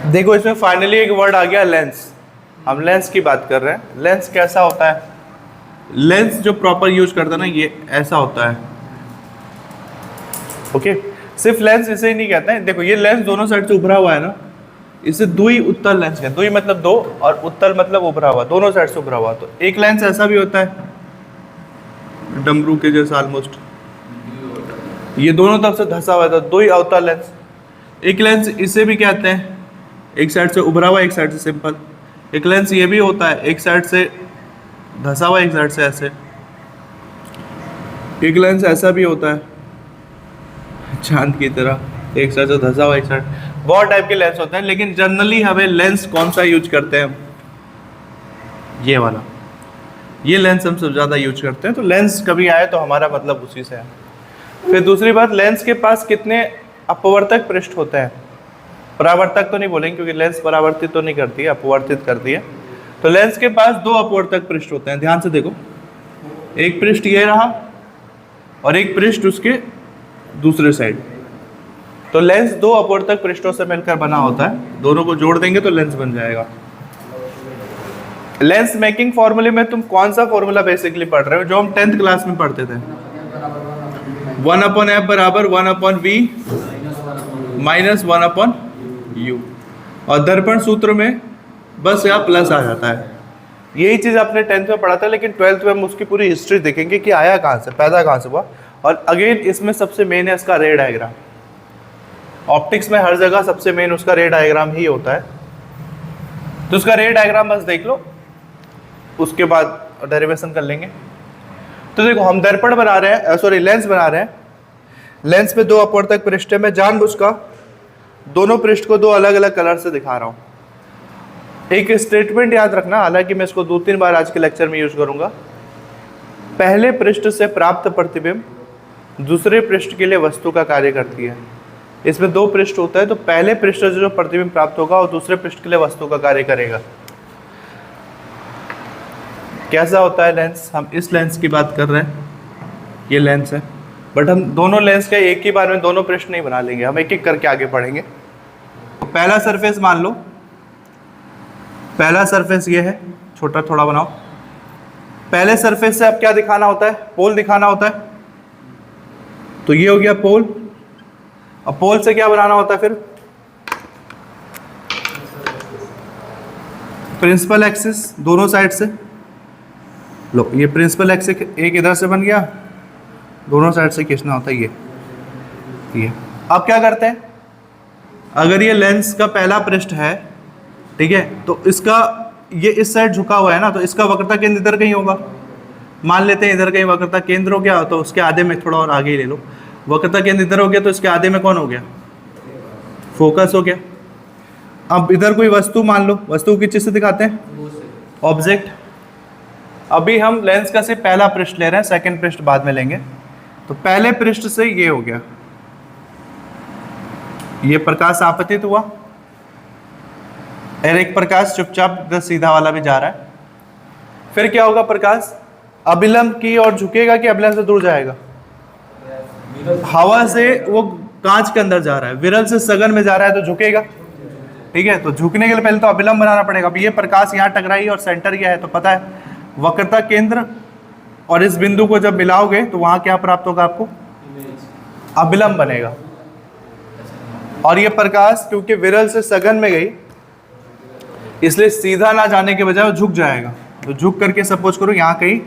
देखो इसमें फाइनली एक वर्ड आ गया लेंस। हम लेंस की बात कर रहे हैं। लेंस कैसा होता है? लेंस जो प्रॉपर यूज करता है ना, ये ऐसा होता है। ओके, सिर्फ लेंस इसे ही नहीं कहते हैं। देखो ये लेंस दोनों साइड से उभरा हुआ है ना, इसे दुई उत्तल लेंस कहते हैं। दुई मतलब दो और उत्तल मतलब उभरा हुआ, दोनों साइड से उभरा हुआ। तो एक लेंस ऐसा भी होता है डमरू के जैसा ऑलमोस्ट, ये दोनों तरफ से धंसा हुआ है, दुई अवतल लेंस। एक लेंस इसे भी कहते हैं, एक साइड से उभरा हुआ एक साइड से सिंपल। एक लेंस ये भी होता है, एक साइड से धंसा हुआ एक साइड से ऐसे। एक लेंस ऐसा भी होता है चांद की तरह, एक साइड से धंसा हुआ एक साइड। बहुत टाइप के लेंस होते हैं, लेकिन जनरली हमें लेंस कौन सा यूज करते हैं? ये वाला, ये लेंस हम सबसे ज्यादा यूज करते हैं। तो लेंस कभी आए तो हमारा मतलब उसी से है। फिर दूसरी बात, लेंस के पास कितने अपवर्तक पृष्ठ होते हैं? परावर्तक तो नहीं बोलेंगे क्योंकि लेंस परावर्तित तो नहीं करती है, अपवर्तित करती है। तो लेंस के पास दो अपवर्तक पृष्ठ होते हैं। ध्यान से देखो, एक पृष्ठ ये रहा और एक पृष्ठ उसके दूसरे साइड। तो लेंस दो अपवर्तक पृष्ठों से मिलकर बना होता है, दोनों को जोड़ देंगे तो लेंस बन जाएगा। लेंस मेकिंग फॉर्मूले में तुम कौन सा फॉर्मूला बेसिकली पढ़ रहे हो जो हम 10th क्लास में पढ़ते थे? 1/f बराबर 1/v माइनस 1/u। और दर्पण सूत्र में बस यहाँ प्लस आ जाता है। यही चीज़ आपने 10th में पढ़ा था, लेकिन 12th में हम उसकी पूरी हिस्ट्री देखेंगे कि आया कहाँ से, पैदा कहाँ से हुआ। और अगेन इसमें सबसे मेन है इसका रे डायग्राम। ऑप्टिक्स में हर जगह सबसे मेन उसका रे डायग्राम ही होता है। तो उसका रे डायग्राम बस देख लो, उसके बाद डेरिवेशन कर लेंगे। तो देखो हम दर्पण बना रहे हैं, सॉरी लेंस बना रहे हैं। लेंस पे दो अपवर्तक पृष्ठ है। मैं जानबूझकर दोनों पृष्ठ को दो अलग अलग कलर से दिखा रहा हूँ। एक स्टेटमेंट याद रखना, हालांकि मैं इसको 2-3 बार आज के लेक्चर में यूज करूंगा। पहले पृष्ठ से प्राप्त प्रतिबिंब दूसरे पृष्ठ के लिए वस्तु का कार्य करती है। इसमें दो पृष्ठ होता है, तो पहले पृष्ठ से जो प्रतिबिंब प्राप्त होगा और दूसरे पृष्ठ के लिए वस्तु का कार्य करेगा। कैसा होता है लेंस? हम इस लेंस की बात कर रहे हैं, ये लेंस है। बट हम दोनों लेंस के एक ही बार में दोनों पृष्ठ नहीं बना लेंगे, हम एक एक करके आगे बढ़ेंगे। पहला सरफेस मान लो, पहला सरफेस ये है, छोटा थोड़ा बनाओ। पहले सरफेस से अब क्या दिखाना होता है? पोल दिखाना होता है। तो ये हो गया पोल। अब पोल से क्या बनाना होता है फिर? प्रिंसिपल एक्सिस दोनों साइड से। लो ये प्रिंसिपल एक्सिस एक इधर से बन गया, दोनों साइड से खींचना होता है ये। अब क्या करते हैं, अगर ये लेंस का पहला पृष्ठ है, ठीक है, तो इसका ये इस साइड झुका हुआ है ना, तो इसका वक्रता केंद्र इधर कहीं होगा। मान लेते हैं इधर कहीं वक्रता केंद्र हो गया, तो उसके आधे में थोड़ा और आगे ही ले लो। वक्रता केंद्र इधर हो गया, तो इसके आधे में कौन हो गया? फोकस हो गया। अब इधर कोई वस्तु मान लो, वस्तु किस चीज से दिखाते हैं? ऑब्जेक्ट। अभी हम लेंस का सिर्फ पहला पृष्ठ ले रहे हैं, सेकंड पृष्ठ बाद में लेंगे। तो पहले पृष्ठ से ये हो गया, ये प्रकाश आपतित हुआ और एक प्रकाश चुपचाप सीधा वाला भी जा रहा है। फिर क्या होगा? प्रकाश अभिलंब की ओर झुकेगा कि अभिलंब से दूर जाएगा? हवा से वो कांच के अंदर जा रहा है, विरल से सघन में जा रहा है, तो झुकेगा। ठीक है, तो झुकने के लिए पहले तो अभिलंब बनाना पड़ेगा। अब ये प्रकाश यहाँ टकराई और सेंटर क्या है तो पता है, वक्रता केंद्र और इस बिंदु को जब मिलाओगे तो वहां क्या प्राप्त होगा आपको? अभिलंब बनेगा। और ये प्रकाश क्योंकि विरल से सघन में गई, इसलिए सीधा ना जाने के बजाय वो झुक जाएगा। तो झुक करके सपोज करो यहाँ कहीं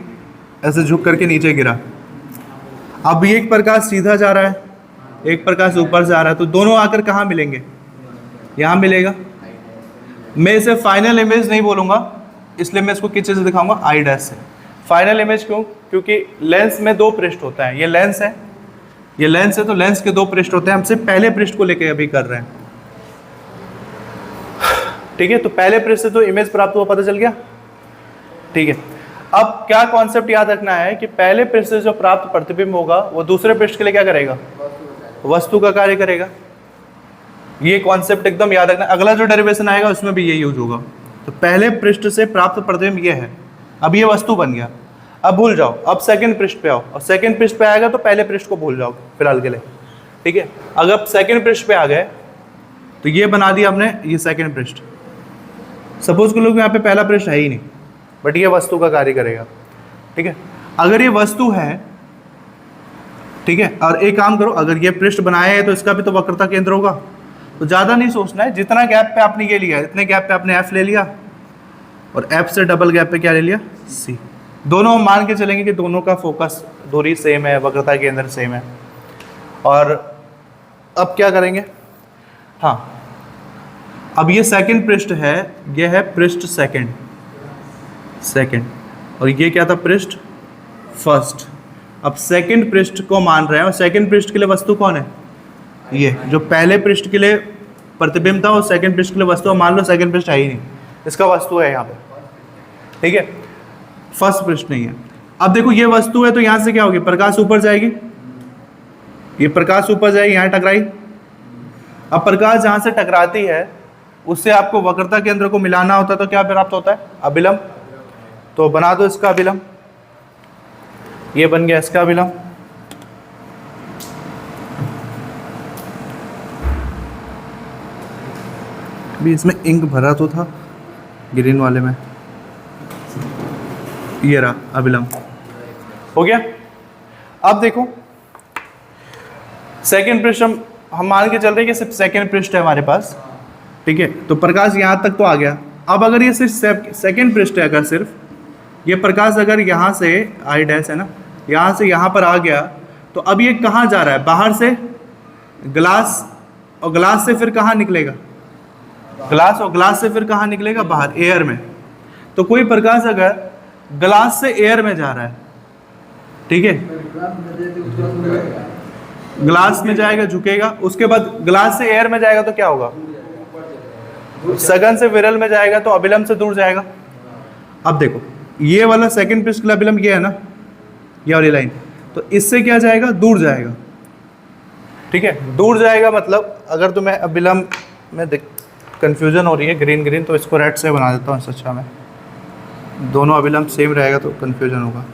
ऐसे झुक करके नीचे गिरा। अब एक प्रकाश सीधा जा रहा है, एक प्रकाश ऊपर से आ रहा है, तो दोनों आकर कहाँ मिलेंगे? यहाँ मिलेगा। मैं इसे फाइनल इमेज नहीं बोलूँगा, इसलिए मैं इसको किस चीज़ से दिखाऊंगा? आई डैश से। फाइनल इमेज क्यों? क्योंकि लेंस में दो पृष्ठ होता है। ये लेंस है, ये लेंस है, तो लेंस के दो पृष्ठ होते हैं। हम सिर्फ पहले पृष्ठ को लेकर अभी कर रहे हैं। ठीक है, तो पहले पृष्ठ से तो इमेज प्राप्त हुआ, पता चल गया। ठीक है, अब क्या कॉन्सेप्ट याद रखना है कि पहले पृष्ठ से जो प्राप्त प्रतिबिंब होगा वो दूसरे पृष्ठ के लिए क्या करेगा? वस्तु का कार्य करेगा। ये कॉन्सेप्ट एकदम याद रखना। अगला जो डेरिवेशन आएगा उसमें भी ये यूज होगा। तो पहले पृष्ठ से प्राप्त प्रतिबिंब ये है, अब ये वस्तु बन गया। अब भूल जाओ, अब सेकंड पृष्ठ पे आओ, और सेकंड पृष्ठ पे आएगा तो पहले पृष्ठ को भूल जाओ फिलहाल के लिए। ठीक है, अगर सेकंड पृष्ठ पे आ गए तो ये बना दिया हमने ये सेकंड पृष्ठ। सपोज कर लो कि यहाँ पे पहला पृष्ठ है ही नहीं, बट ये वस्तु का कार्य करेगा, ठीक है। अगर ये वस्तु है, ठीक है, और एक काम करो, अगर ये पृष्ठ बनाया है तो इसका भी तो वक्रता केंद्र होगा, तो ज़्यादा नहीं सोचना है, जितना गैप पे आपने ये लिया इतने गैप पे आपने एफ ले लिया, और एफ से डबल गैप पे क्या ले लिया, सी। दोनों हम मान के चलेंगे कि दोनों का फोकस दूरी सेम है, वक्रता केंद्र सेम है। और अब क्या करेंगे, हाँ, अब ये सेकंड पृष्ठ है, ये है पृष्ठ सेकंड, और ये क्या था, पृष्ठ फर्स्ट। अब सेकंड पृष्ठ को मान रहे हैं, और सेकंड पृष्ठ के लिए वस्तु कौन है, ये जो पहले पृष्ठ के लिए प्रतिबिंब था, और सेकंड पृष्ठ के लिए वस्तु, मान लो सेकंड पृष्ठ है ही नहीं, इसका वस्तु है यहाँ पे, ठीक है, फर्स्ट पृष्ठ नहीं है। अब देखो ये वस्तु है तो यहाँ से क्या होगी, प्रकाश ऊपर जाएगी, ये प्रकाश ऊपर जाएगी, यहाँ टकराई। अब प्रकाश जहाँ से टकराती है उससे आपको वक्रता केंद्र को मिलाना होता है, तो क्या प्राप्त होता है, अभिलंब। तो बना दो इसका अभिलंब, ये बन गया इसका अभिलंब। भी इसमें इंक भरा तो था ग्रीन वाले में, ये रहा अभिलंब, हो गया। अब देखो सेकंड पृष्ठ हम मान के चल रहे हैं कि सिर्फ सेकंड पृष्ठ है हमारे पास, ठीक है, तो प्रकाश यहाँ तक तो आ गया। अब अगर ये सिर्फ सेकंड पृष्ठ है, अगर सिर्फ ये प्रकाश अगर यहाँ से आई डैश है ना, यहाँ से यहाँ पर आ गया, तो अब ये कहाँ जा रहा है, बाहर से ग्लास, और ग्लास से फिर कहाँ निकलेगा, ग्लास, और ग्लास से फिर कहाँ निकलेगा, बाहर एयर में। तो कोई प्रकाश अगर ग्लास से एयर में जा रहा है, ठीक है, ग्लास में जाएगा, झुकेगा, उसके बाद ग्लास से एयर में जाएगा तो क्या होगा, सघन से विरल में जाएगा, तो अभिलंब से दूर जाएगा। अब देखो ये वाला सेकंड पृष्ठ का अभिलंब ये है ना, ये वाली लाइन, तो इससे क्या जाएगा, दूर जाएगा, ठीक है, दूर जाएगा। मतलब अगर तुम्हें अभिलंब में कंफ्यूजन हो रही है ग्रीन ग्रीन, तो इसको रेड से बना देता हूँ, अच्छा में दोनों अभिलंब सेम रहेगा तो कंफ्यूजन होगा।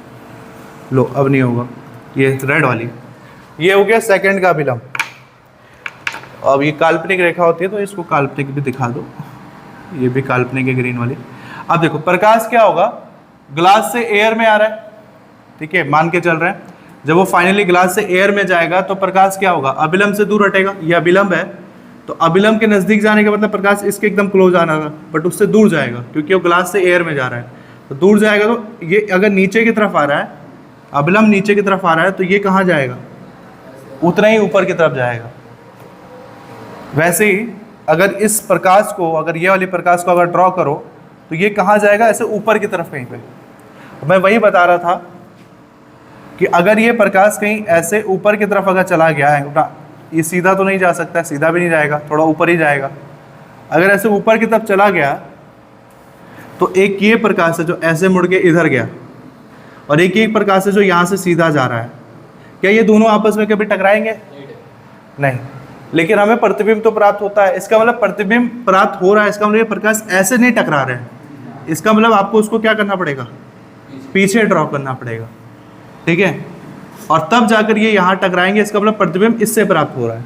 लो अब नहीं होगा, ये रेड वाली, ये हो गया सेकंड का अभिलंब। अब ये काल्पनिक रेखा होती है तो इसको काल्पनिक भी दिखा दो, ये भी काल्पनिक है ग्रीन वाली। अब देखो प्रकाश क्या होगा, ग्लास से एयर में आ रहा है, ठीक है, मान के चल रहे हैं, जब वो फाइनली ग्लास से एयर में जाएगा तो प्रकाश क्या होगा, अभिलंब से दूर हटेगा। ये अभिलंब है, तो अभिलंब के नजदीक जाने का मतलब प्रकाश इसके एकदम क्लोज आना था, बट उससे दूर जाएगा क्योंकि वो ग्लास से एयर में जा रहा है, तो दूर जाएगा। तो ये अगर नीचे की तरफ आ रहा है, अभिलंब नीचे की तरफ आ रहा है, तो ये कहाँ जाएगा, उतना ही ऊपर की तरफ जाएगा। वैसे ही अगर इस प्रकाश को, अगर ये वाली प्रकाश को अगर ड्रॉ करो, तो ये कहाँ जाएगा, ऐसे ऊपर की तरफ कहीं पे। मैं वही बता रहा था कि अगर ये प्रकाश कहीं ऐसे ऊपर की तरफ अगर चला गया है, ये सीधा तो नहीं जा सकता, सीधा भी नहीं जाएगा, थोड़ा ऊपर ही जाएगा। अगर ऐसे ऊपर की तरफ चला गया तो एक ये प्रकाश है जो ऐसे मुड़ के इधर गया, और एक ये प्रकाश है जो यहाँ से सीधा जा रहा है। क्या ये दोनों आपस में कभी टकराएंगे? नहीं, लेकिन हमें प्रतिबिंब तो प्राप्त होता है। इसका मतलब प्रतिबिंब प्राप्त हो रहा है, इसका मतलब ये प्रकाश ऐसे नहीं टकरा रहे हैं, इसका मतलब आपको उसको क्या करना पड़ेगा, पीछे ड्रॉ करना पड़ेगा, ठीक है, और तब जाकर ये यहाँ टकराएंगे, इसका मतलब प्रतिबिंब इससे प्राप्त हो रहा है।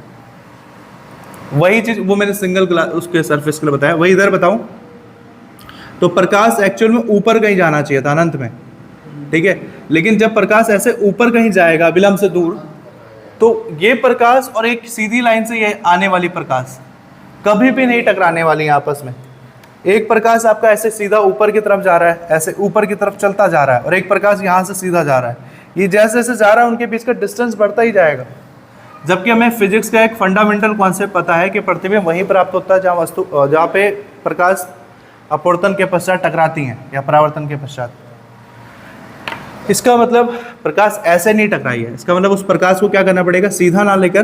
वही चीज वो मैंने सिंगल ग्लास उसके सरफेस के लिए बताया, वही इधर बताऊं तो प्रकाश एक्चुअल में ऊपर कहीं जाना चाहिए था, अनंत में, ठीक है, लेकिन जब प्रकाश ऐसे ऊपर कहीं जाएगा अभिलंब से दूर, तो ये प्रकाश और एक सीधी लाइन से ये आने वाली प्रकाश कभी भी नहीं टकराने वाली आपस में। एक प्रकाश आपका ऐसे सीधा ऊपर की तरफ जा रहा है, ऐसे ऊपर की तरफ चलता जा रहा है, और एक प्रकाश यहाँ से सीधा जा रहा है। ये जैसे जैसे जा रहा है उनके बीच का डिस्टेंस बढ़ता ही जाएगा। जबकि हमें फिजिक्स का एक फंडामेंटल कॉन्सेप्ट पता है कि प्रतिबिंब वहीं प्राप्त होता है जहाँ पे प्रकाश अपवर्तन के पश्चात टकराती हैं या परावर्तन के पश्चात। इसका मतलब प्रकाश ऐसे नहीं टकराई है, इसका मतलब उस प्रकाश को क्या करना पड़ेगा, सीधा ना लेकर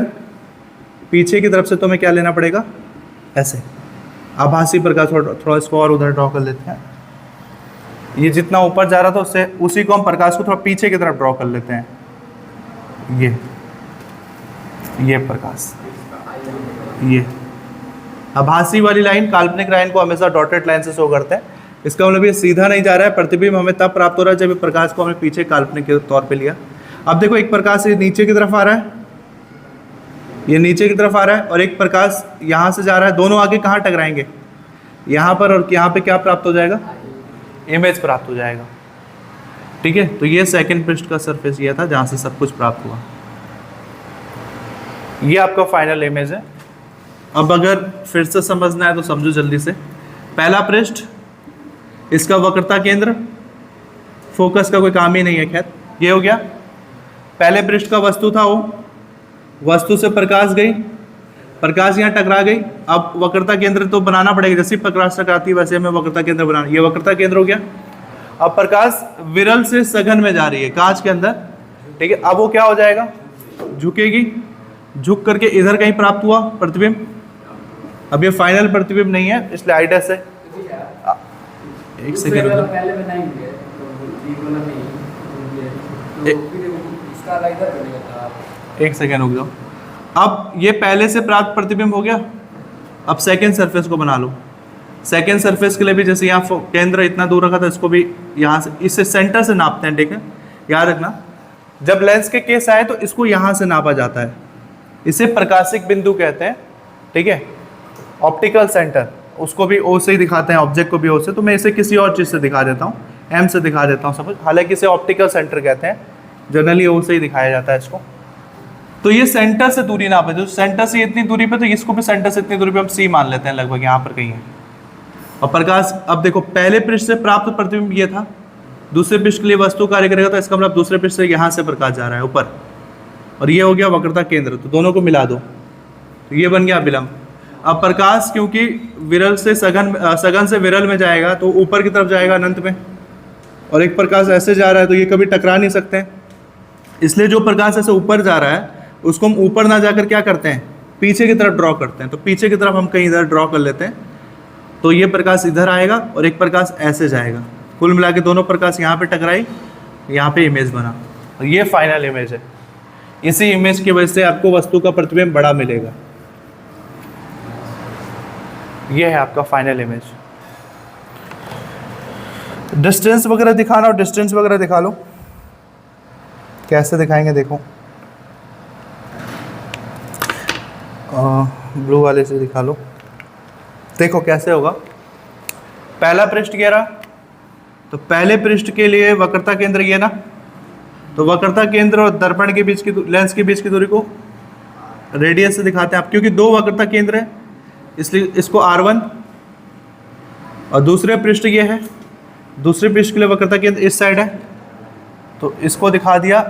पीछे की तरफ से तुम्हें क्या लेना पड़ेगा, ऐसे आभासी प्रकाश। थोड़ा इसको और उधर ड्रॉ कर लेते हैं, ये जितना ऊपर जा रहा था उससे उसी को हम प्रकाश को थोड़ा पीछे की तरफ ड्रॉ कर लेते हैं। ये प्रकाश, ये आभासी वाली लाइन काल्पनिक लाइन को हमेशा डॉटेड लाइन से शो करते हैं। इसका मतलब ये सीधा नहीं जा रहा है, प्रतिबिंब हमें तब प्राप्त हो रहा है जब प्रकाश को हमने पीछे काल्पनिक के तौर पे लिया। अब देखो एक प्रकाश नीचे की तरफ आ रहा है, ये नीचे की तरफ आ रहा है और एक प्रकाश यहाँ से जा रहा है, दोनों आगे कहाँ टकराएंगे, यहाँ पर, और यहाँ पे क्या प्राप्त हो जाएगा, इमेज प्राप्त हो जाएगा। ठीक है, तो ये सेकंड पृष्ठ का सरफेस ये था जहाँ से सब कुछ प्राप्त हुआ। ये आपका फाइनल इमेज है। अब अगर फिर से समझना है तो समझो जल्दी से। पहला पृष्ठ, इसका वक्रता केंद्र, फोकस का कोई काम ही नहीं है, खैर ये हो गया। पहले पृष्ठ का वस्तु था वो, वस्तु से प्रकाश गई, प्रकाश यहाँ टकरा गई। अब वक्रता केंद्र तो बनाना पड़ेगा, जैसे प्रकाश टकराती है वैसे हमें वक्रता केंद्र बनाना, ये वक्रता केंद्र हो गया। अब प्रकाश विरल से सघन में जा रही है कांच के अंदर, ठीक है। अब वो क्या हो जाएगा, झुकेगी, झुक करके इधर कहीं प्राप्त हुआ प्रतिबिंब। अब ये फाइनल प्रतिबिंब नहीं है इसलिए आई डैश है। एक सेकेंड, एक सेकेंड रुक जाओ। अब ये पहले से प्राप्त प्रतिबिंब हो गया। अब सेकेंड सरफेस को बना लो। सेकेंड सरफेस के लिए भी जैसे यहाँ केंद्र इतना दूर रखा था, इसको भी यहाँ से, इससे सेंटर से नापते हैं, ठीक है। याद रखना, जब लेंस के केस आए तो इसको यहाँ से नापा जाता है, इसे प्रकाशिक बिंदु कहते हैं, ठीक है। ऑप्टिकल सेंटर, उसको भी ओ से ही दिखाते हैं, ऑब्जेक्ट को भी ओ से। तो मैं इसे किसी और चीज़ से दिखा देता हूँ, एम से दिखा देता हूँ समझ, हालांकि इसे ऑप्टिकल सेंटर कहते हैं, जनरली ओ से ही दिखाया जाता है इसको। तो ये सेंटर से दूरी नापे, जो सेंटर से इतनी दूरी पे, तो इसको भी सेंटर से इतनी दूरी पे हम सी मान लेते हैं, लगभग यहाँ पर कहीं है। और प्रकाश, अब देखो पहले पृष्ठ से प्राप्त प्रतिबिंब ये था, दूसरे पृष्ठ के लिए वस्तु कार्य करेगा, तो इसका मतलब दूसरे पृष्ठ से यहाँ से प्रकाश जा रहा है ऊपर, और ये हो गया वक्रता केंद्र। तो दोनों को मिला दो, तो ये बन गया अभिलंब। अब प्रकाश क्योंकि विरल से सघन से विरल में जाएगा तो ऊपर की तरफ जाएगा अनंत में, और एक प्रकाश ऐसे जा रहा है तो ये कभी टकरा नहीं सकते, इसलिए जो प्रकाश ऐसे ऊपर जा रहा है उसको हम ऊपर ना जाकर क्या करते हैं, पीछे की तरफ ड्रॉ करते हैं। तो पीछे की तरफ हम कहीं इधर ड्रॉ कर लेते हैं, तो ये प्रकाश इधर आएगा और एक प्रकाश ऐसे जाएगा। कुल मिला के दोनों प्रकाश यहाँ पे टकराई, यहाँ पे इमेज बना, और ये फाइनल इमेज है। इसी इमेज की वजह से आपको वस्तु का प्रतिबिंब बड़ा मिलेगा। ये है आपका फाइनल इमेज। डिस्टेंस वगैरह दिखाना, और डिस्टेंस वगैरह दिखा लो, कैसे दिखाएंगे देखो। ब्लू वाले से दिखा लो, देखो कैसे होगा। पहला पृष्ठ ये रहा, तो पहले पृष्ठ के लिए वक्रता केंद्र ये ना, तो वक्रता केंद्र और दर्पण के बीच की, लेंस के बीच की दूरी को रेडियस से दिखाते हैं आप, क्योंकि दो वक्रता केंद्र है इसलिए इसको R1, और दूसरे पृष्ठ ये है, दूसरे पृष्ठ के लिए वक्रता केंद्र इस साइड है, तो इसको दिखा दिया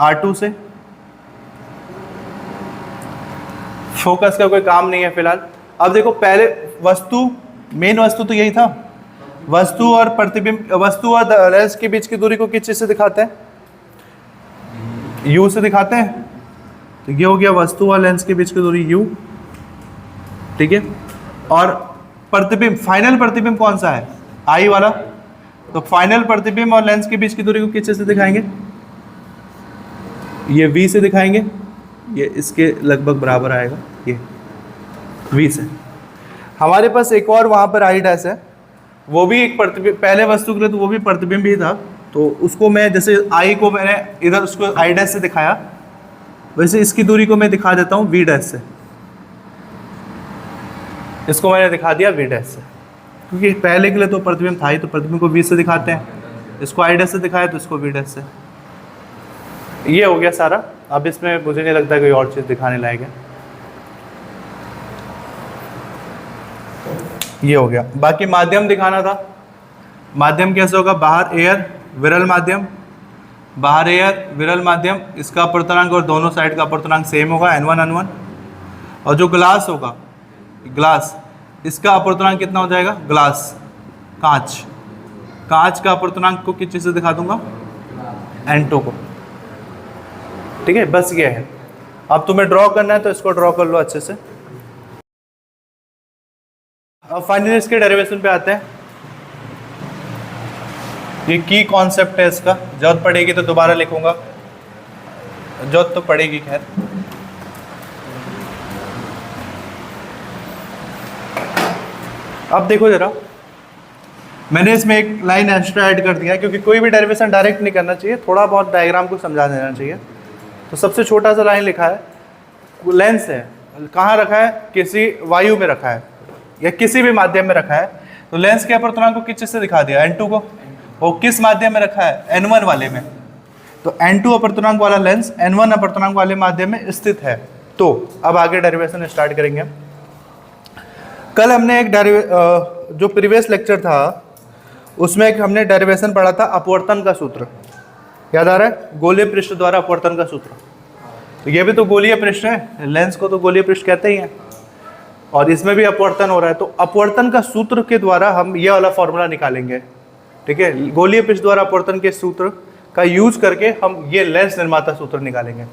R2 से। फोकस का कोई काम नहीं है फिलहाल। अब देखो पहले वस्तु, मेन वस्तु तो यही था, वस्तु और प्रतिबिंब, वस्तु और लेंस के बीच की दूरी को किस चीज से दिखाते हैं, U से दिखाते हैं। तो ये हो गया वस्तु और लेंस के बीच की दूरी U, ठीक है। और प्रतिबिंब, फाइनल प्रतिबिंब कौन सा है, I वाला, तो फाइनल प्रतिबिंब और लेंस के बीच की दूरी को किस चीज से दिखाएंगे, ये V से दिखाएंगे, ये इसके लगभग बराबर आएगा, ये V से। हमारे पास एक और वहाँ पर आई डैश है, वो भी एक प्रतिबिंब, पहले वस्तु के लिए तो वो भी प्रतिबिंब ही था, तो उसको मैं जैसे आई को मैंने इधर उसको आई डैश से दिखाया, वैसे इसकी दूरी को मैं दिखा देता हूँ V डैश से। इसको मैंने दिखा दिया V डैश से, क्योंकि पहले के लिए तो प्रतिबिंब था ही, तो प्रतिबिंब को V से दिखाते हैं, इसको आई डैश से दिखाया तो इसको V डैश से। ये हो गया सारा। अब इसमें मुझे नहीं लगता कोई और चीज़ दिखाने लायक है, ये हो गया। बाकी माध्यम दिखाना था, माध्यम कैसे होगा, बाहर एयर, विरल माध्यम, बाहर एयर, विरल माध्यम, इसका अपर्तनांक और दोनों साइड का अपर्तनांक सेम होगा, N1 N1। और जो ग्लास होगा, ग्लास, इसका अपर्तनांक कितना हो जाएगा, ग्लास, कांच, कांच का अपर्तनांक को किस चीज़ से दिखा दूंगा, N2 को, ठीक है। बस ये है। अब तुम्हें ड्रॉ करना है तो इसको ड्रॉ कर लो अच्छे से। अब फाइनली इसके डेरिवेशन पे आते हैं। ये की कॉन्सेप्ट है इसका, जरूरत पड़ेगी तो दोबारा लिखूंगा, जरूरत तो पड़ेगी खैर। अब देखो जरा, मैंने इसमें एक लाइन एक्स्ट्रा ऐड कर दिया, क्योंकि कोई भी डेरिवेशन डायरेक्ट नहीं करना चाहिए, थोड़ा बहुत डायग्राम को समझा देना चाहिए। तो सबसे छोटा सा लाइन लिखा है, लेंस है, कहाँ रखा है, किसी वायु में रखा है या किसी भी माध्यम में रखा है, तो लेंस के अपर्तनांक को किस चीज से दिखा दिया, n2 को। वो किस माध्यम में रखा है, n1 वाले में। तो n2 अपर्तनांक वाला लेंस n1 अपर्तनांक वाले माध्यम में स्थित है। तो अब आगे डेरिवेशन स्टार्ट करेंगे। कल हमने एक जो प्रीवियस लेक्चर था उसमें एक हमने डेरिवेशन पढ़ा था अपवर्तन का सूत्र, याद आ रहा है, गोलीय पृष्ठ द्वारा अपवर्तन का सूत्र। तो ये भी तो गोलीय पृष्ठ है, लेंस को तो गोलीय पृष्ठ कहते ही हैं, और इसमें भी अपवर्तन हो रहा है। तो अपवर्तन का सूत्र के द्वारा हम ये वाला फॉर्मूला निकालेंगे, ठीक है। गोलीय पृष्ठ द्वारा अपवर्तन के सूत्र का यूज करके हम ये लेंस निर्माता सूत्र निकालेंगे।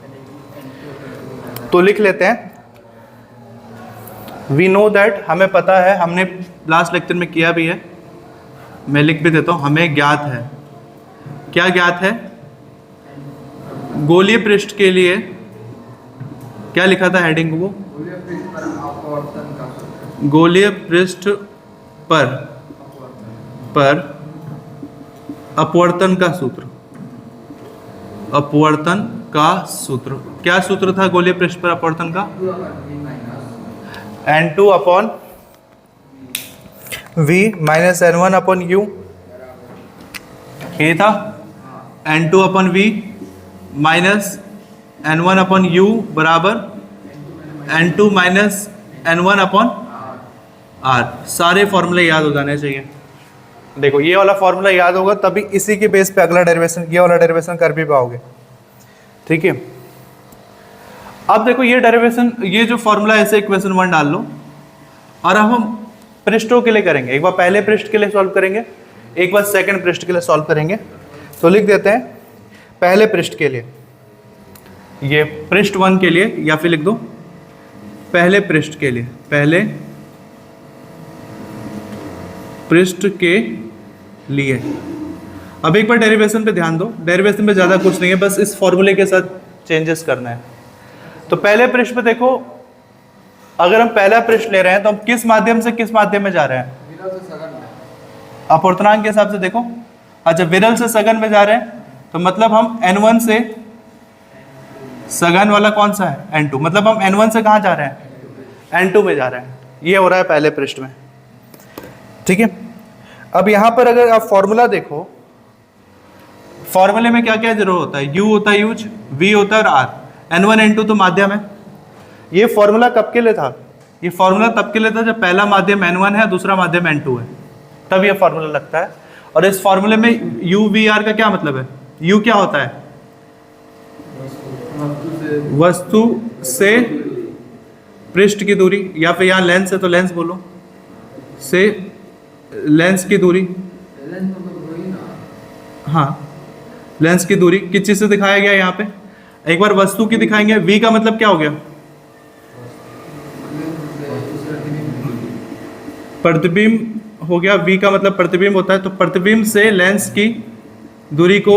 तो लिख लेते हैं, वी नो दैट, हमें पता है, हमने लास्ट लेक्चर में किया भी है, मैं लिख भी देता हूं, हमें ज्ञात है। क्या ज्ञात है, गोलीय पृष्ठ के लिए क्या लिखा था हेडिंग वो, गोलीय पृष्ठ पर अपवर्तन का सूत्र, अपवर्तन का सूत्र। क्या सूत्र था गोलीय पृष्ठ पर अपवर्तन का, n2 upon v minus n1 upon u, ये था n2 upon v minus n1 upon u बराबर n2 minus n1 upon r। सारे फॉर्मूले याद हो जाने चाहिए। देखो ये वाला फॉर्मूला याद होगा तभी इसी के बेस पे अगला डेरिवेशन, ये वाला डेरिवेशन कर भी पाओगे, ठीक है। अब देखो ये डेरिवेशन, ये जो फॉर्मूला ऐसे इक्वेशन 1 डाल लो, और अब हम पृष्ठों के लिए करेंगे। एक बार पहले पृष्ठ के लिए सॉल्व करेंगे, एक बार सेकंड पृष्ठ के लिए सॉल्व करेंगे। तो लिख देते हैं पहले पृष्ठ के लिए, ये पृष्ठ 1 के लिए, या फिर लिख दो पहले पृष्ठ के लिए, पहले पृष्ठ के लिए। अब एक बार डेरिवेशन पे ध्यान दो, डेरिवेशन पे ज़्यादा कुछ नहीं है, बस इस फॉर्मूले के साथ चेंजेस करना है। तो पहले पृष्ठ पे देखो, अगर हम पहला पृष्ठ ले रहे हैं तो हम किस माध्यम से किस माध्यम में जा रहे हैं, अपवर्तनांक के हिसाब से देखो। अच्छा, विरल से सघन में जा रहे हैं, तो मतलब हम n1 से सघन वाला कौन सा है, n2, मतलब हम n1 से कहाँ जा रहे हैं, n2 में जा रहे हैं। ये हो रहा है पहले पृष्ठ में, ठीक है। अब यहाँ पर अगर आप फॉर्मूला देखो, फॉर्मूले में क्या क्या जरूर होता है, u होता है यूज, v होता है और r, n1 n2 तो माध्यम है। ये फॉर्मूला कब के लिए था, ये फॉर्मूला तब के लिए था जब पहला माध्यम n1 है, दूसरा माध्यम n2 है, तब ये फॉर्मूला लगता है। और इस फॉर्मूले में u v r का क्या मतलब है, u क्या होता है, वस्तु से पृष्ठ की दूरी, या फिर यहाँ लेंस है तो लेंस बोलो, से लेंस की दूरी, हाँ लेंस की दूरी किस चीज से दिखाया गया यहाँ पे, एक बार वस्तु की दिखाएंगे। v का मतलब क्या हो गया, प्रतिबिंब हो गया, v का मतलब प्रतिबिंब होता है, तो प्रतिबिंब से लेंस की दूरी को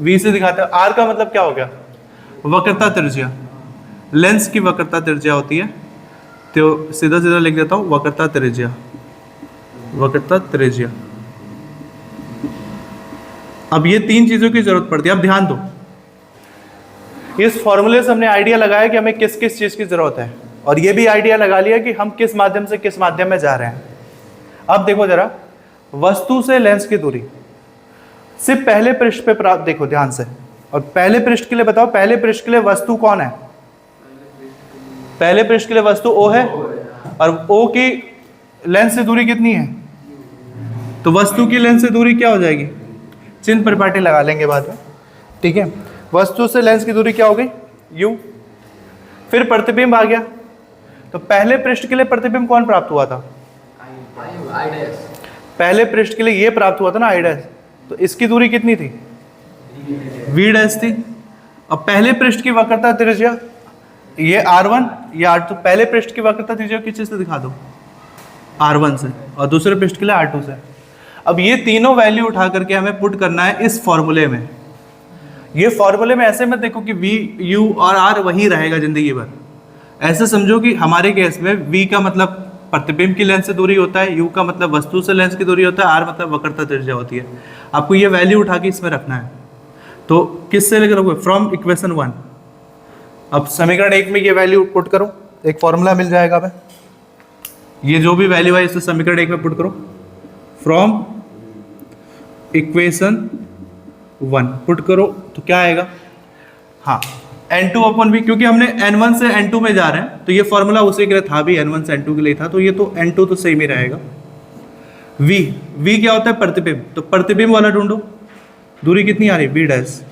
v से दिखाते हैं। r का मतलब क्या हो गया, वक्रता त्रिज्या, लेंस की वक्रता त्रिज्या होती है, तो सीधा सीधा लिख देता हूं वक्रता त्रिज्या, वक्रता त्रिज्या। अब ये तीन चीजों की जरूरत पड़ती है। अब ध्यान दो, इस फॉर्मूले से हमने आइडिया लगाया कि हमें किस किस चीज की जरूरत है, और ये भी आइडिया लगा लिया कि हम किस माध्यम से किस माध्यम में जा रहे हैं। अब देखो जरा, वस्तु से लेंस की दूरी सिर्फ पहले पृष्ठ पे प्राप्त, देखो ध्यान से, और पहले पृष्ठ के लिए बताओ, पहले पृष्ठ के लिए वस्तु कौन है, पहले पृष्ठ के लिए वस्तु O है, और O की लेंस से दूरी कितनी है, तो वस्तु की लेंस से दूरी क्या हो जाएगी, चिन्ह परिपाटी लगा लेंगे बाद में, ठीक है। वस्तु से लेंस की दूरी क्या हो गई, u। फिर प्रतिबिंब आ गया, तो पहले पृष्ठ के लिए प्रतिबिंब कौन प्राप्त हुआ था, पहले पृष्ठ के लिए ये प्राप्त हुआ था ना, i', तो इसकी दूरी कितनी थी, v' थी। अब पहले पृष्ठ की वक्रता त्रिज्या, ये r1 या r2, पहले पृष्ठ की वक्रता त्रिज्या किस चीज से दिखा दो, r1 से, और दूसरे पृष्ठ के लिए r2 से। अब ये तीनों वैल्यू उठा करके हमें पुट करना है इस फॉर्मूले में। ये फॉर्मूले में ऐसे मत देखो कि v, u और r वही रहेगा जिंदगी भर, ऐसे समझो कि हमारे केस में v का मतलब प्रतिबिंब की लेंस से दूरी होता है, u का मतलब वस्तु से लेंस की दूरी होता है, r मतलब वक्रता त्रिज्या होती है। आपको ये वैल्यू उठा के इसमें रखना है। तो किससे लेकर रखोगे, फ्रॉम इक्वेशन 1, अब समीकरण 1 में ये वैल्यू पुट करो, एक फॉर्मूला मिल जाएगा हमें, ये जो भी वैल्यू है इसे समीकरण 1 में पुट करो, फ्रॉम इक्वेशन 1 पुट करो तो क्या आएगा, हाँ N2/V, क्योंकि हमने N1 से N2 में जा रहे हैं तो ये फॉर्मूला उसी के लिए था भी, N1 से N2 के लिए था, तो ये तो N2 तो सेम ही रहेगा। V क्या होता है, प्रतिबिंब, तो प्रतिबिंब वाला ढूंढो, दूरी कितनी आ रही, V डैश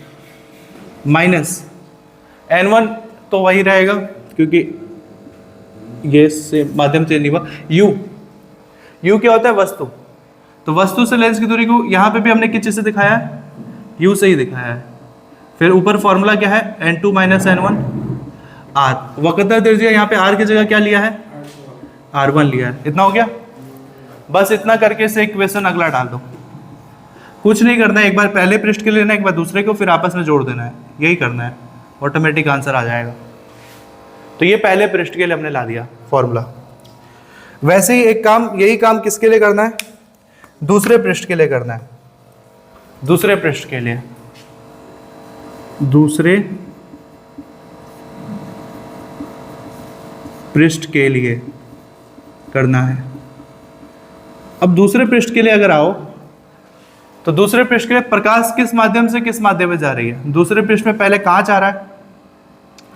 माइनस N1 तो वही रहेगा क्योंकि ये से माध्यम से नहीं हुआ। U क्या होता है, वस्तु, तो वस्तु से लेंस की दूरी को यहाँ पे भी हमने किस चीज से दिखाया है, U से ही दिखाया है। फिर ऊपर फॉर्मूला क्या है, N2 माइनस N1 R, वक्रता त्रिज्या यहाँ पे R की जगह क्या लिया है, R1 लिया है। इतना हो गया, बस इतना करके से इक्वेशन अगला डाल दो, कुछ नहीं करना है, एक बार पहले पृष्ठ के लिए लेना, एक बार दूसरे को, फिर आपस में जोड़ देना है, यही करना है, ऑटोमेटिक आंसर आ जाएगा। तो ये पहले पृष्ठ के लिए हमने ला दिया फॉर्मूला। वैसे ही एक काम, यही काम किसके लिए करना है, दूसरे पृष्ठ के लिए करना है, दूसरे पृष्ठ के लिए, दूसरे पृष्ठ के लिए करना है। अब दूसरे पृष्ठ के लिए अगर आओ तो दूसरे पृष्ठ के लिए प्रकाश किस माध्यम से किस माध्यम में जा रही है, दूसरे पृष्ठ में पहले कांच आ रहा है,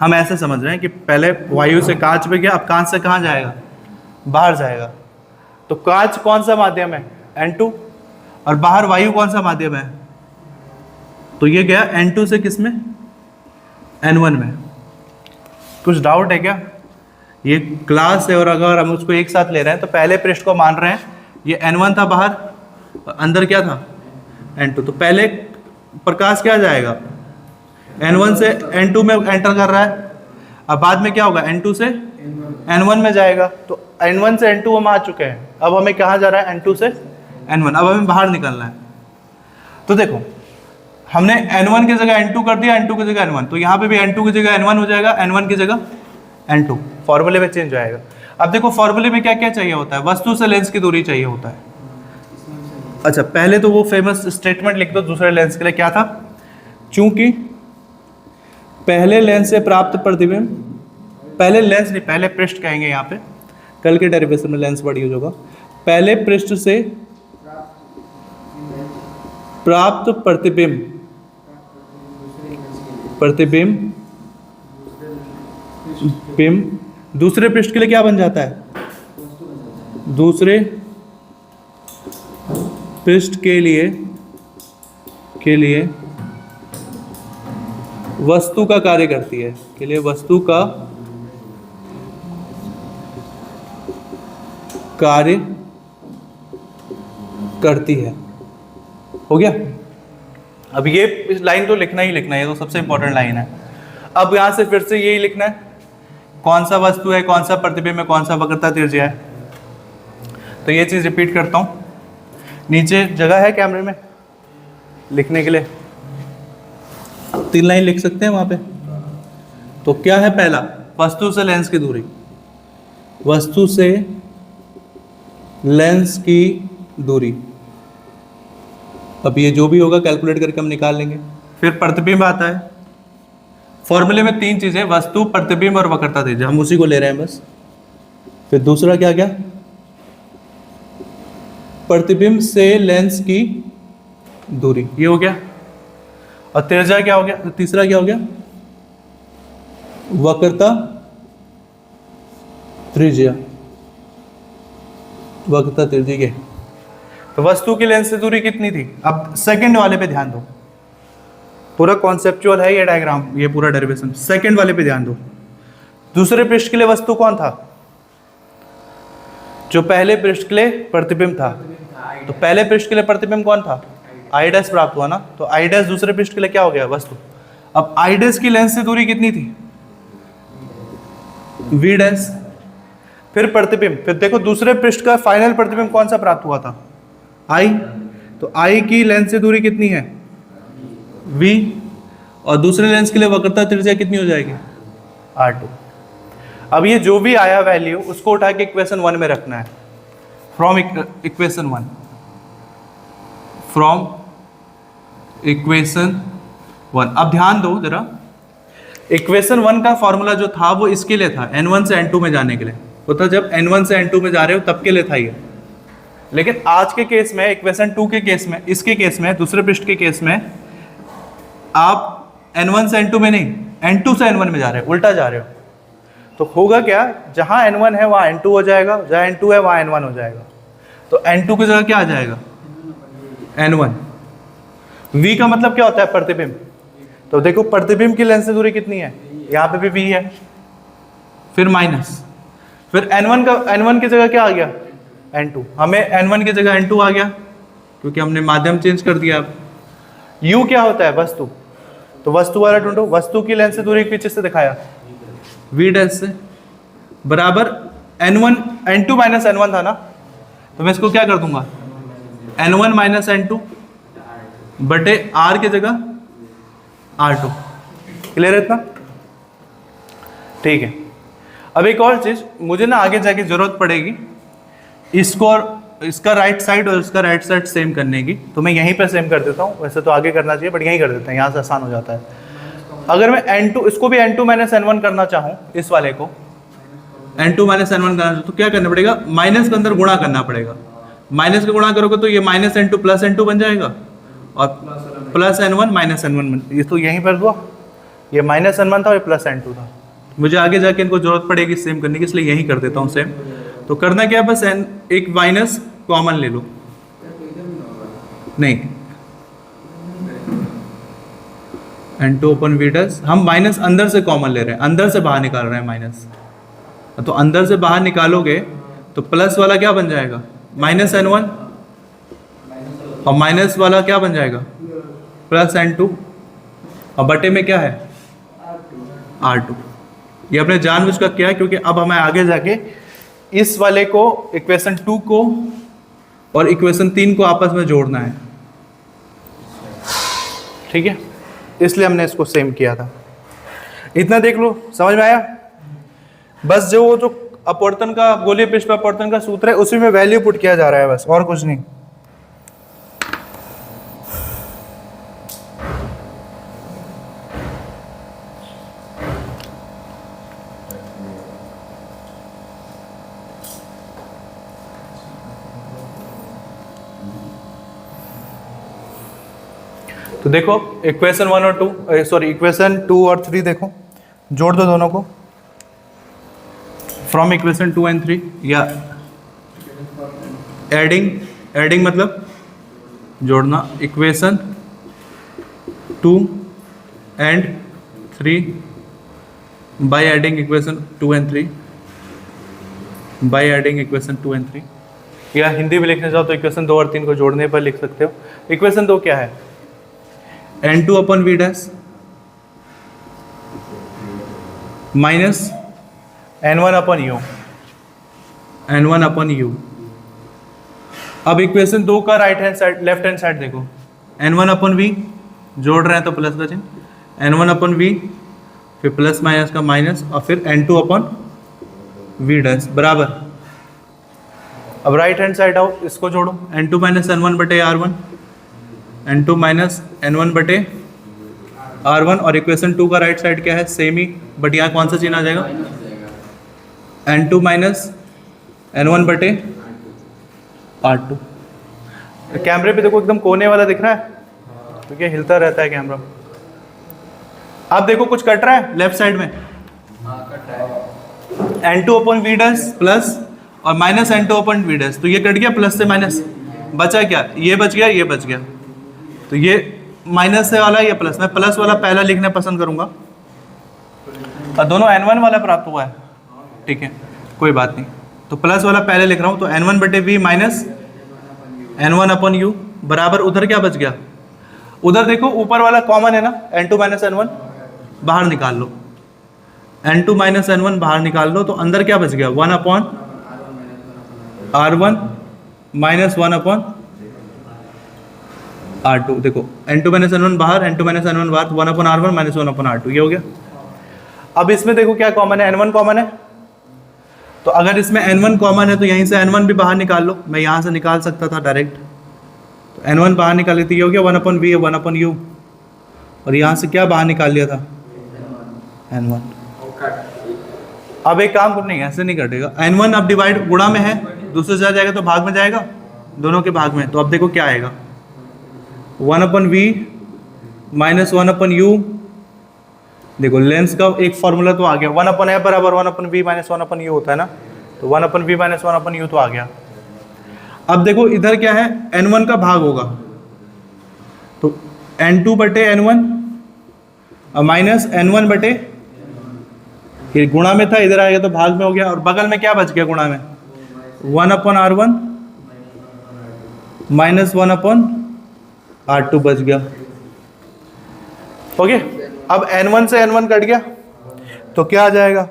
हम ऐसे समझ रहे हैं कि पहले वायु से कांच पे गया, अब कांच से कहाँ जाएगा, बाहर जाएगा, तो कांच कौन सा माध्यम है, N2, और बाहर वायु कौन सा माध्यम है, तो ये गया N2 से किस में, N1 में। कुछ डाउट है क्या, ये क्लास है और अगर हम उसको एक साथ ले रहे हैं तो पहले पृष्ठ को मान रहे हैं, ये N1 था बाहर, अंदर क्या था, N2, तो पहले प्रकाश क्या जाएगा, N1 से N2 में एंटर कर रहा है, अब बाद में क्या होगा, N2 से N1 में जाएगा, तो N1 से N2 हम आ चुके हैं, अब हमें कहाँ जा रहा है, N2 से N1, अब हमें बाहर निकलना है। तो देखो हमने N1 की जगह N2 कर दिया, N2 की जगह N1, तो यहाँ पे भी N2 की जगह N1 हो जाएगा, N1 की जगह N2, फॉर्मूले में चेंज हो जाएगा। अब देखो फॉर्मूले में क्या क्या चाहिए होता है, वस्तु से लेंस की दूरी चाहिए होता है। अच्छा पहले तो वो फेमस स्टेटमेंट लिख दो दूसरे लेंस के लिए, क्या था, चूंकि पहले लेंस से प्राप्त प्रतिबिंब, पहले लेंस नहीं पहले पृष्ठ कहेंगे यहाँ पे, कल के डेरिवेशन में लेंस वर्ड यूज होगा, पहले पृष्ठ से प्राप्त प्रतिबिंब दूसरे पृष्ठ के लिए क्या बन जाता है, दूसरे पृष्ठ के लिए वस्तु का कार्य करती है, के लिए वस्तु का कार्य करती है। हो गया, अब ये इस लाइन तो लिखना ही लिखना है, ये तो सबसे इंपॉर्टेंट लाइन है। अब यहां से फिर से यही लिखना है, कौन सा वस्तु है, कौन सा प्रतिबिंब है, कौन सा वक्रता त्रिज्या है। तो ये चीज रिपीट करता हूं, नीचे जगह है कैमरे में लिखने के लिए, 3 लाइन लिख सकते हैं वहां पे। तो क्या है, पहला वस्तु से लेंस की दूरी, वस्तु से लेंस की दूरी, अब ये जो भी होगा कैलकुलेट करके हम निकाल लेंगे। फिर प्रतिबिंब आता है, फॉर्मूले में 3 चीजें, वस्तु, प्रतिबिंब और वक्रता त्रिज्या, हम उसी को ले रहे हैं बस। फिर दूसरा क्या गया, प्रतिबिंब से लेंस की दूरी, ये हो गया, और त्रिज्या क्या हो गया, तीसरा क्या हो गया, वक्रता त्रिज्या, वक्रता त्रिज्या के। तो वस्तु की लेंस से दूरी कितनी थी। अब सेकंड वाले पे ध्यान दो, पूरा कॉन्सेप्चुअल है ये डायग्राम, ये पूरा डेरिवेशन। सेकंड वाले पे ध्यान दो, दूसरे पृष्ठ के लिए वस्तु कौन था, जो पहले पृष्ठ के लिए प्रतिबिंब था। तो पहले पृष्ठ के लिए प्रतिबिंब कौन था, आई डैश प्राप्त हुआ ना, तो आई डैश दूसरे पृष्ठ के लिए क्या हो गया, वस्तु। अब आई डैश की लेंस से दूरी कितनी थी, वी डैश, फिर प्रतिबिंब, फिर देखो दूसरे पृष्ठ का फाइनल प्रतिबिंब कौन सा प्राप्त हुआ था, आई, तो आई की लेंस से दूरी कितनी है, v, और दूसरे लेंस के लिए वक्रता त्रिज्या कितनी हो जाएगी, r2। अब ये जो भी आया वैल्यू उसको उठा के इक्वेशन 1 में रखना है, फ्रॉम इक्वेशन 1, फ्रॉम इक्वेशन 1। अब ध्यान दो जरा, इक्वेशन 1 का फॉर्मूला जो था वो इसके लिए था, n1 से n2 में जाने के लिए, वो था जब n1 से n2 में जा रहे हो तब के लिए था ये। लेकिन आज के केस में, इक्वेशन 2 के केस में, इसके केस में, दूसरे पृष्ठ के केस में आप n1 से n2 में नहीं, n2 से n1 में जा रहे हो, उल्टा जा रहे हो। तो होगा क्या, जहां n1 है वहां n2 हो जाएगा, जहां n2 है वहां n1 हो जाएगा। तो n2 की जगह क्या आ जाएगा, n1। v का मतलब क्या होता है, प्रतिबिंब। तो देखो प्रतिबिंब की लेंस से दूरी कितनी है, यहाँ पे भी v है, फिर माइनस, फिर n1 की जगह क्या आ गया, n2। हमें n1 की जगह n2 आ गया क्योंकि हमने माध्यम चेंज कर दिया। अब u क्या होता है, वस्तु। तो वस्तु वाला ढूंढो, वस्तु की लेंस से दूरी पीछे से दिखाया, v डैश से, बराबर n2 माइनस n1 था ना, तो मैं इसको क्या कर दूंगा, n1 माइनस n2 बटे r की जगह r2। क्लियर है इतना, ठीक है। अब एक और चीज, मुझे ना आगे जाके जरूरत पड़ेगी इसको और इसका राइट साइड और इसका राइट साइड सेम करने की, तो मैं यहीं पे सेम कर देता हूँ। वैसे तो आगे करना चाहिए बट यहीं कर देते हैं, यहाँ से आसान हो जाता है। अगर मैं n2 इसको भी n2 माइनस n1 करना चाहूँ, इस वाले को n2 माइनस n1 करना चाहूँ, तो क्या करना पड़ेगा, माइनस के अंदर गुणा करना पड़ेगा। माइनस का गुणा करोगे तो ये माइनस n2 प्लस n2 बन जाएगा और प्लस n1 माइनस n1 ये तो यहीं पर हुआ, ये माइनस n1 था और प्लस n2 था। मुझे आगे जाके इनको जरूरत पड़ेगी सेम करने की, इसलिए यहीं कर देता हूँ सेम। तो करना क्या है, बस एक माइनस कॉमन ले लो, नहीं n2 अपन v डैश, हम माइनस अंदर से कॉमन ले रहे हैं, अंदर से बाहर निकाल रहे हैं माइनस। तो अंदर से बाहर निकालोगे तो प्लस वाला क्या बन जाएगा, माइनस n1, और माइनस वाला क्या बन जाएगा, प्लस n2, और बटे में क्या है, r2। ये अपने जानबूझ कर किया है क्योंकि अब हमें आगे जाके इस वाले को, इक्वेशन 2 को और इक्वेशन 3 को आपस में जोड़ना है, ठीक है, इसलिए हमने इसको सेम किया था। इतना देख लो, समझ में आया। बस जो अपवर्तन का, गोलीय पृष्ठ पर अपवर्तन का सूत्र है, उसी में वैल्यू पुट किया जा रहा है, बस और कुछ नहीं। तो देखो इक्वेशन 1 और 2, सॉरी इक्वेशन 2 और 3 देखो, जोड़ दो दोनों को फ्रॉम इक्वेशन 2 एंड 3, या एडिंग मतलब जोड़ना, equation 2 and 3 by adding equation 2 and 3, by adding equation 2 and 3, या हिंदी में लिखने जाओ तो इक्वेशन 2 और 3 को जोड़ने पर लिख सकते हो। इक्वेशन 2 क्या है, n2 अपन v डैश माइनस n1 अपन u, n1 अपन u। अब इक्वेशन 2 का right hand side, left hand side देखो, n1 अपन v, जोड़ रहे हैं तो प्लस का चिन्ह, n1 अपन v, फिर प्लस माइनस का माइनस, और फिर n2 अपन v डैश बराबर। अब राइट हैंड साइड आओ, इसको जोड़ो, n2 माइनस n1 बटे r1, n2 माइनस n1 बटे r1, और इक्वेशन 2 का राइट साइड क्या है, सेम ही, बट यहाँ कौन सा चिन्ह आ जाएगा, n2 माइनस n1 बटे r2। कैमरे पे देखो एकदम कोने वाला दिख रहा है क्योंकि हिलता रहता है कैमरा। आप देखो कुछ कट रहा है लेफ्ट साइड में, n2 अपन v डैश प्लस और माइनस n2 अपन v डैश, तो ये कट गया, प्लस से माइनस बचा क्या, ये बच गया, ये बच गया, तो ये माइनस से वाला, ये प्लस। मैं प्लस वाला पहला लिखना पसंद करूंगा, और दोनों n1 वाला प्राप्त हुआ है, ठीक है, कोई बात नहीं। तो प्लस वाला पहले लिख रहा हूं, तो n1 बटे v माइनस n1 अपन u बराबर, उधर क्या बच गया, उधर देखो ऊपर वाला कॉमन है ना, n2 माइनस n1 बाहर निकाल लो, n2 माइनस n1 बाहर निकाल लो, तो अंदर क्या बच गया, 1 upon r1 minus 1 upon r2। देखो n2 माइनस n1 बाहर, n2 माइनस n1 बाहर, 1 upon r1 minus 1 upon r2, ये हो गया। अब इसमें देखो क्या कॉमन है, n1 कॉमन है, तो अगर इसमें n1 कॉमन है तो यहीं से n1 भी बाहर निकाल लो, मैं यहाँ से निकाल सकता था डायरेक्ट, तो n1 बाहर निकाल लेती, ये हो गया 1 अपॉन v, 1 अपॉन u, और यहाँ से क्या बाहर निकाल लिया था, n1। अब एक काम करने ऐसे नहीं कटेगा, n1 अब डिवाइड गुणा में है, दूसरे से आ जाएगा तो भाग में जाएगा, दोनों के भाग में। तो अब देखो क्या आएगा, 1/v माइनस 1/u। देखो लेंस का एक फॉर्मूला तो आ गया, 1/f बराबर 1/v माइनस 1/u होता है ना, तो 1/v माइनस 1/u तो आ गया। अब देखो इधर क्या है, n1 का भाग होगा, तो n2 बटे n1 माइनस n1 बटे, ये गुणा में था, इधर आएगा तो भाग में हो गया, और बगल में क्या बच गया गुणा में, 1/r1 माइनस 1/r2 बच गया। ओके, अब n1 से n1 कट गया तो क्या आ जाएगा,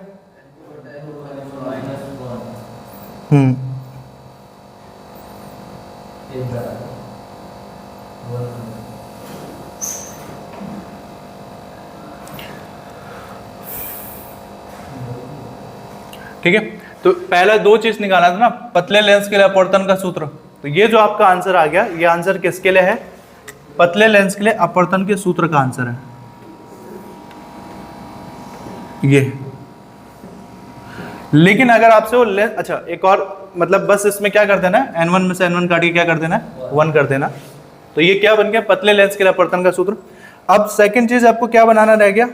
ठीक है। तो पहला दो चीज निकाला था ना, पतले लेंस के लिए अपवर्तन का सूत्र, तो ये जो आपका आंसर आ गया, ये आंसर किसके लिए है, पतले लेंस के लिए अपवर्तन के सूत्र का आंसर है ये। लेकिन अगर आपसे वो लेंस, अच्छा एक और मतलब बस इसमें क्या कर देना है, n1 में से n1 काट के क्या कर देना है, 1 कर देना, तो ये क्या बन गया, पतले लेंस के लिए अपवर्तन का सूत्र। अब सेकंड चीज आपको क्या बनाना रह गया,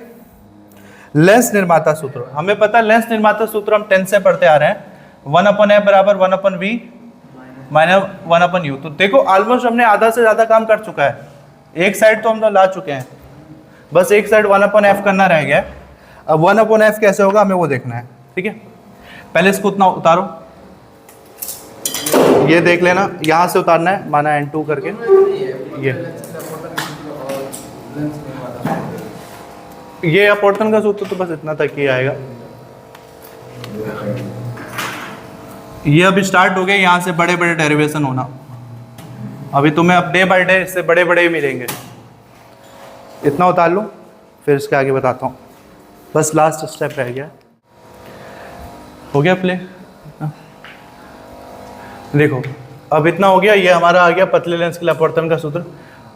लेंस निर्माता सूत्र। हमें पता है लेंस निर्माता सूत्र हम 10 से पढ़ते आ रहे हैं, 1/f बराबर 1/v माइनस 1/u। तो देखो ऑलमोस्ट हमने आधा से ज्यादा काम कर चुका है, एक साइड तो हम तो ला चुके हैं, बस एक साइड 1/f करना रह गया है। अब 1/f कैसे होगा हमें वो देखना है, ठीक है। पहले इसको उतना उतारो, ये देख लेना, यहां से उतारना है, माना n2 करके, ये अपवर्तन का सूत्र तो बस इतना तक ही आएगा। ये अभी स्टार्ट हो गया, यहाँ से बड़े बड़े डेरिवेशन होना, अभी तुम्हें अब डे बाय डे इससे बड़े बड़े ही मिलेंगे। इतना उतार लो, फिर इसके आगे बताता हूँ, बस लास्ट स्टेप रह गया। हो गया प्ले, देखो अब इतना हो गया, ये हमारा आ गया पतले लेंस के लिए अपवर्तन का सूत्र।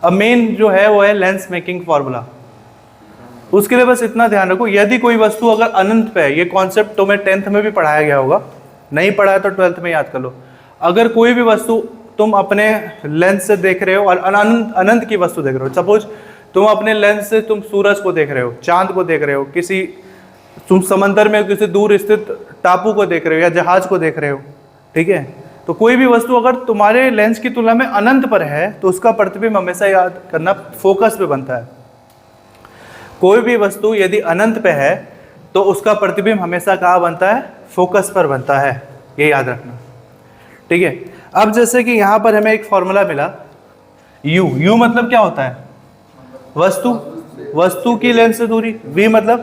अब मेन जो है वो है लेंस मेकिंग फॉर्मूला। उसके लिए बस इतना ध्यान रखो, यदि कोई वस्तु अगर अनंत पे है, ये कॉन्सेप्ट तुम्हें 10th में भी पढ़ाया गया होगा, नहीं पढ़ाया तो 12th में याद कर लो। अगर कोई भी वस्तु तुम अपने लेंस से देख रहे हो और अनंत की वस्तु देख रहे हो, सपोज तुम अपने लेंस से तुम सूरज को देख रहे हो, चांद को देख रहे हो, किसी तुम समंदर में किसी दूर स्थित टापू को देख रहे हो या जहाज को देख रहे हो, ठीक है। तो कोई भी वस्तु अगर तुम्हारे लेंस की तुलना में अनंत पर है तो उसका प्रतिबिंब हमेशा याद करना फोकस पे बनता है। कोई भी वस्तु यदि अनंत पे है तो उसका प्रतिबिंब हमेशा कहाँ बनता है, फोकस पर बनता है, ये याद रखना, ठीक है। अब जैसे कि यहाँ पर हमें एक फॉर्मूला मिला u मतलब क्या होता है, वस्तु की लेंस से दूरी, v मतलब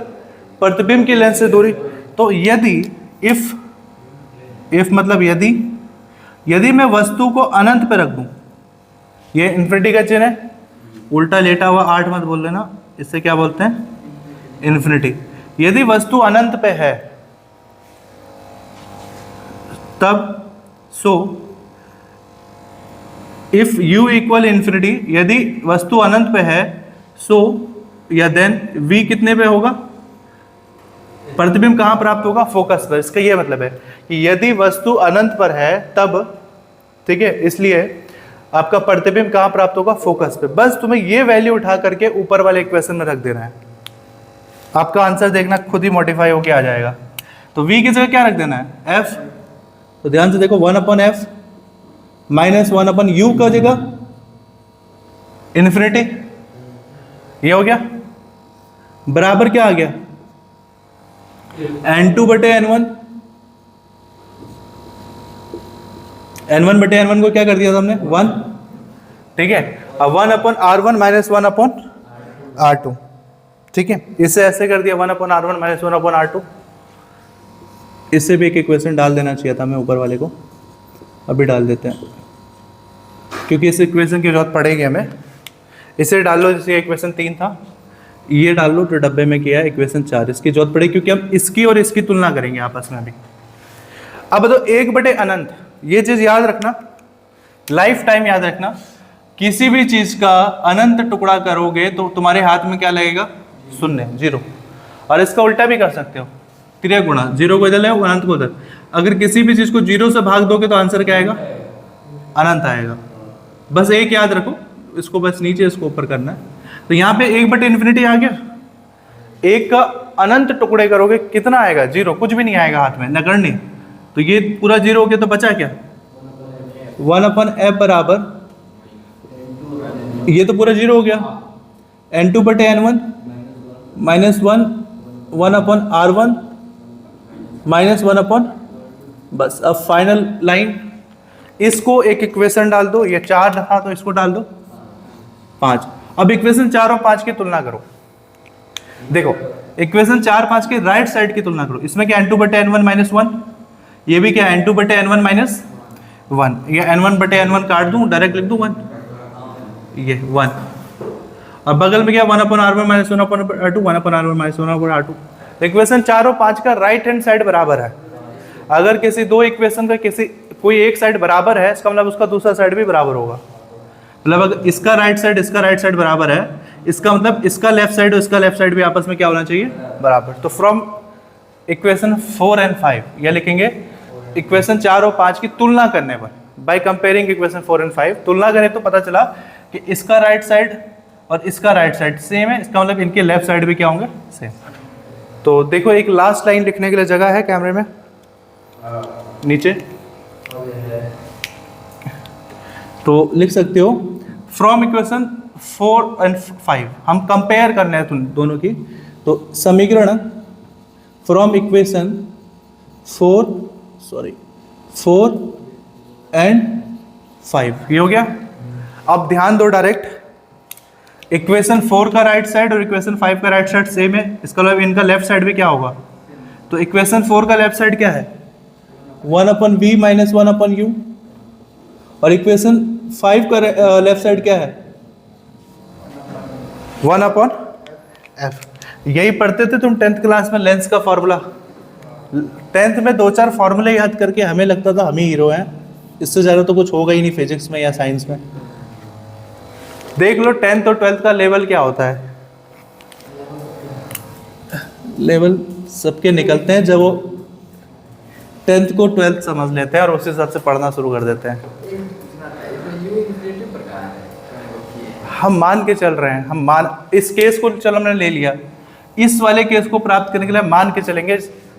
प्रतिबिंब की लेंस से दूरी। तो यदि इफ मतलब यदि मैं वस्तु को अनंत पे रख दूं, ये इन्फिनिटी का चिन्ह है, उल्टा लेटा हुआ 8 मत बोल लेना, इससे क्या बोलते हैं, इन्फिनिटी। यदि वस्तु अनंत पे है तब इफ u इक्वल इन्फिनिटी, यदि वस्तु अनंत पे है या देन v कितने पे होगा, प्रतिबिंब कहां प्राप्त होगा, फोकस पर। इसका ये मतलब है कि यदि वस्तु अनंत पर है तब, ठीक है, इसलिए आपका प्रतिबिंब कहां प्राप्त होगा, फोकस पे। बस तुम्हें ये वैल्यू उठा करके ऊपर वाले इक्वेशन में रख देना है, आपका आंसर देखना खुद ही मॉडिफाई होके आ जाएगा। तो v की जगह क्या रख देना है, f। तो ध्यान से देखो 1/f माइनस 1/u का जगह इन्फिनिटी, ये हो गया, बराबर क्या आ गया, n2 बटे n1, n1 बटे n1 को क्या कर दिया था हमने, 1, ठीक है। अब 1/r1 माइनस 1/r2, ठीक है, इसे ऐसे कर दिया 1/r1 माइनस 1/r2। इससे भी एक इक्वेशन डाल देना चाहिए था मैं ऊपर वाले को, अभी डाल देते हैं क्योंकि इस इक्वेशन की जरूरत पड़ेगी हमें। इसे डाल लो, जैसे इक्वेशन 3 था, ये डाल लो तो डब्बे में किया है इक्वेशन 4, इसकी जरूरत पड़ेगी क्योंकि हम इसकी और इसकी तुलना करेंगे आपस में भी। अब तो 1 बटे अनंत, ये चीज याद रखना, लाइफ टाइम याद रखना, किसी भी चीज का अनंत टुकड़ा करोगे तो तुम्हारे हाथ में क्या लगेगा, शून्य, 0। और इसका उल्टा भी कर सकते हो, त्रिया गुणा, जीरो को इधर ले अनंत को उधर। अगर किसी भी चीज को जीरो से भाग दोगे तो आंसर क्या आएगा, अनंत आएगा। बस एक याद रखो, इसको बस नीचे इसको ऊपर करना है। तो यहाँ पे 1/∞ आ गया, एक का अनंत टुकड़े करोगे कितना आएगा, जीरो, कुछ भी नहीं आएगा हाथ में, नगण्य। तो ये पूरा जीरो हो गया तो बचा क्या, 1/f बराबर, ये तो पूरा जीरो हो गया, n2/n1 -1 1/r1 -1 बस। अब फाइनल लाइन, इसको एक इक्वेशन डाल दो, ये 4 था तो इसको डाल दो 5। अब इक्वेशन 4 और 5 की तुलना करो। देखो इक्वेशन 4 5 की राइट साइड की तुलना करो। इसमें क्या n2/n1 -1, ये भी क्या n2/n1 -1, ये n1/n1 काट दूं, डायरेक्ट लिख दूं 1, ये 1। अब बगल में क्या 1/r1 -1/r2 1/r1 -1/r2। Equation 4 और 5 का राइट हैंड साइड बराबर है। अगर किसी दो इक्वेशन का कोई एक साइड बराबर है, इसका मतलब उसका दूसरा साइड भी बराबर होगा। मतलब अगर इसका राइट साइड बराबर है, इसका मतलब इसका लेफ्ट साइड और इसका लेफ्ट साइड भी आपस में क्या होना चाहिए, बराबर। तो फ्रॉम इक्वेशन 4 एंड 5 यह लिखेंगे, इक्वेशन 4 और 5 की तुलना करने पर, बाय कंपेयरिंग इक्वेशन 4 एंड 5, तुलना करें तो पता चला कि इसका राइट साइड और इसका राइट साइड सेम है, इसका मतलब इनके लेफ्ट साइड भी क्या होंगे, सेम। तो देखो एक लास्ट लाइन लिखने के लिए जगह है कैमरे में नीचे, तो लिख सकते हो फ्रॉम इक्वेशन 4 एंड 5, हम कंपेयर करने हैं दोनों की। तो समीकरण फ्रॉम इक्वेशन 4 एंड 5 ये हो गया। अब ध्यान दो, डायरेक्ट इक्वेशन 4 का राइट साइड और इक्वेशन 5 का राइट साइड सेम है, इसका मतलब इनका लेफ्ट साइड भी क्या होगा। तो इक्वेशन 4 का लेफ्ट साइड क्या है, 1/v - 1/u, और इक्वेशन 5 का लेफ्ट साइड क्या है, 1/f। यही पढ़ते थे तुम 10th क्लास में, लेंस का फॉर्मूला। 10th में 2-4 फॉर्मूले याद करके हमें लगता था हम ही हीरो हैं, इससे ज़्यादा तो कुछ होगा ही नहीं फिजिक्स में या साइंस में। देख लो 10th और 12th का लेवल क्या होता है, लेवल सबके निकलते हैं जब वो 10th को 12th समझ लेते हैं और उस हिसाब से पढ़ना शुरू कर देते हैं। हम मान के चल रहे हैं, इस केस को चलो हमने ले लिया, इस वाले केस को प्राप्त करने के लिए मान के चलेंगे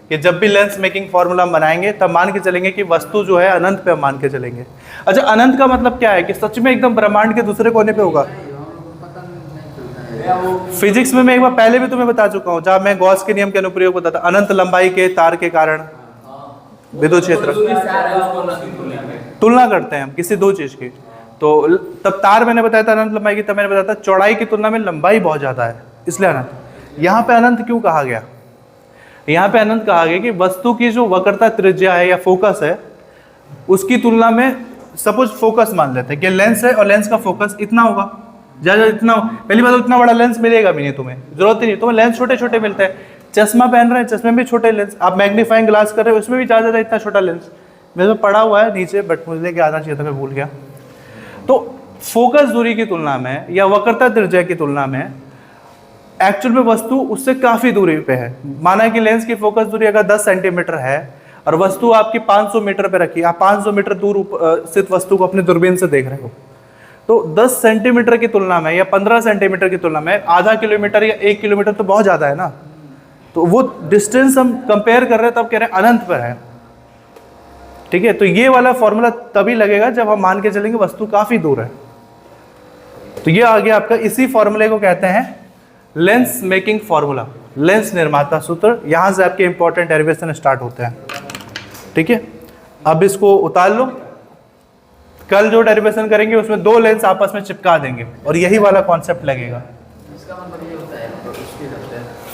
कि जब भी लेंस मेकिंग फॉर्मूला हम बनाएंगे तब मान के चलेंगे कि वस्तु जो है अनंत पे हम मान के चलेंगे। अच्छा, अनंत का मतलब क्या है कि सच में एकदम ब्रह्मांड के दूसरे कोने पे होगा। फिजिक्स में मैं एक बार पहले भी तुम्हें बता चुका हूँ, जहाँ मैं गॉस के नियम के अनुप्रयोग बताता, अनंत लंबाई के तार के कारण विद्युत क्षेत्र तुलना करते हैं हम किसी दो चीज की। तो तब तार मैंने बताया था अनंत लंबाई की, तब मैंने बताया था चौड़ाई की तुलना में लंबाई बहुत ज्यादा है, इसलिए अनंत। यहाँ पे अनंत क्यों कहा गया, यहाँ पे अनंत कहा गया कि वस्तु की जो वक्रता त्रिज्या है या फोकस है, उसकी तुलना में सपोज फोकस मान लेते हैं कि लेंस है और लेंस का फोकस इतना होगा, ज्यादा इतना हो। पहली बात, इतना बड़ा लेंस मिलेगा भी नहीं, तुम्हें जरूरत ही नहीं, तुम्हें लेंस छोटे छोटे मिलते हैं। चश्मा पहन रहे हैं, चश्मे में भी छोटे लेंस, आप मैग्नीफाइंग ग्लास कर रहे हो उसमें भी ज्यादा इतना छोटा लेंस। मेरे तो पड़ा हुआ है नीचे, बट मुझे लेके आना चाहिए था, मैं भूल गया। तो फोकस दूरी की तुलना में या वक्रता त्रिज्या की तुलना में एक्चुअल में वस्तु उससे काफी दूरी पे है। माना कि लेंस की फोकस दूरी अगर 10 सेंटीमीटर है और वस्तु आपकी 500 मीटर पे रखी, आप 500 मीटर दूर स्थित वस्तु को अपने दूरबीन से देख रहे हो, तो 10 सेंटीमीटर की तुलना में या 15 सेंटीमीटर की तुलना में आधा किलोमीटर या 1 किलोमीटर तो बहुत ज्यादा है ना। तो वो डिस्टेंस हम कंपेयर कर रहे हैं, तब कह रहे हैं अनंत पर है, ठीक है। तो ये वाला फॉर्मूला तभी लगेगा जब हम मान के चलेंगे वस्तु काफी दूर है। तो ये आ गया आपका, इसी फॉर्मूले को कहते हैं लेंस मेकिंग फॉर्मूला, लेंस निर्माता सूत्र। यहां से आपके इंपॉर्टेंट डेरिवेशन स्टार्ट होते हैं, ठीक है। अब इसको उतार लो, कल जो डेरिवेशन करेंगे उसमें 2 लेंस आपस में चिपका देंगे और यही वाला कॉन्सेप्ट लगेगा। इसका मतलब ये होता है,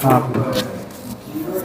हाँ।